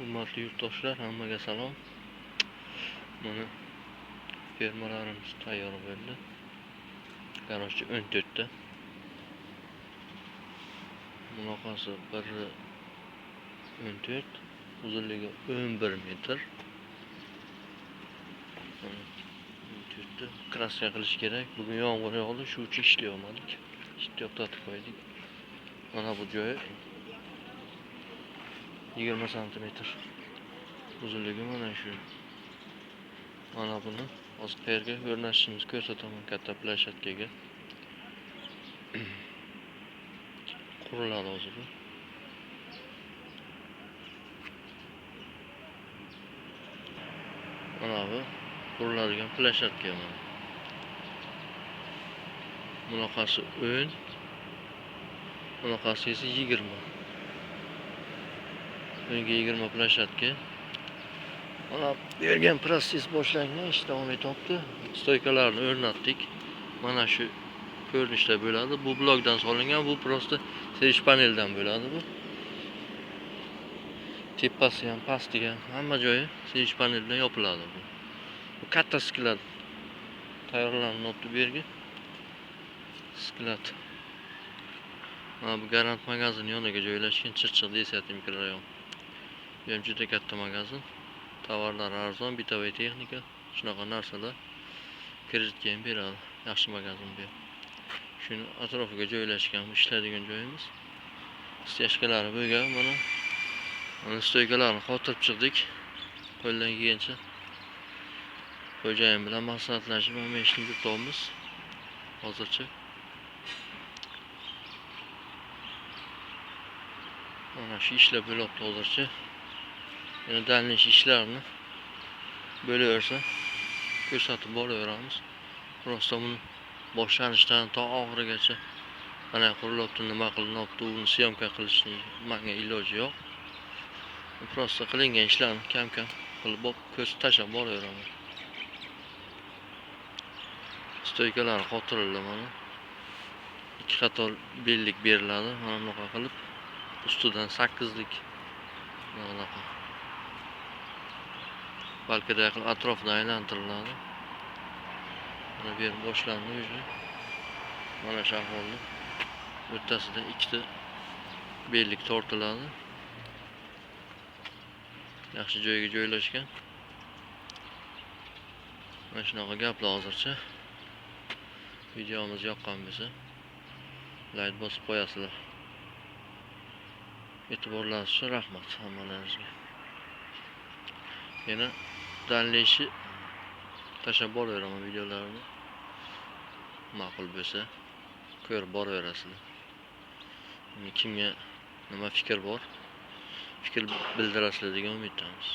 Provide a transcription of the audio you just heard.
Hurmatli yurtdoshlar, hammaga salom. Mana fermalarimiz tayyor bo'ldi. Qarorchi 14 ta. Bunaqasi 1.14, uzunligi 11 metr. 14 ta. Kraska qilish kerak. Bugun yomg'ir yog'di, shu uchun ishlay olmadik. Ishni to'xtatib qo'ydik. Mana bu joyi 20 cm. Uzunligi mana shu. Mana buni hozir qayerga o'rnatishimizni ko'rsataman, katta plashatkaga. Quriladi hozir bu. Mana bu quriladigan plashatka mana. Bunaqasi 10, bunaqasi esa 20. Bunga 20 plashatka. Mana bergan proses boshlangan, ish davom etyapti. Stoykalarni o'rnatdik. Mana shu ko'rinishda bo'ladi. Bu blokdan solingan, bu prosta serish paneldan bo'ladi bu. Tepasi ham, pasti ham, hamma joyi serish panel bilan yopiladi bu. Bu katta sklat tayyorlanyapti bu yerga. Sklat. Mana bu garant magazin yoniga joylashgan, Chirchiq 10 mikrorayon. Bu ham juda katta magazin. Tovarlar arzon, bitovoy texnika, shunaqa narsalar kreditga ham beradi. Yaxshi magazin bu. Shuni atrofiga joylashgan ishlaydigan joyimiz. Steshkalari bo'lgan mana. Mana stoykalarni qotirib chiqdik. Qo'ldan kelgancha xo'jayin bilan maslahatlashib mana ishni yuritamiz. Hozircha mana shu ishlar bo'lyapti hozircha. Yana dalnish ishlarni bo'laversa ko'rsatib boraveramiz. Prosta buni boshlanishidan to oxirigacha mana qurilyapti, nima qilinyapti, uni syomka qilishning menga iloji yo'q. Prosta qilingan ishlarni kam-kam qilib ko'rsatib tashlab boraveraman. Stoykalar qotirildi mana. 2 qator bellik beriladi. Mana bunaqa qilib ustidan 8 lik bunaqa balkada yaqin atrofida aylantiriladi. Mana bu yer boshlandi уже. Mana shu ahvolda o'rtasida 2 ta bellik tortiladi. Yaxshi joyga joylashgan. Mana shunaqa gaplar hozircha. Videomiz yoqqan bo'lsa like bosib qo'yasizlar. E'tiborlaringiz uchun rahmat hammalaringizga. Yana danlishi tashlab boraveraman videolarni. Ma'qul bo'lsa ko'rib boraverasizlar. Kimga nima fikr bor, fikr bildirasizlar degan umiddamiz.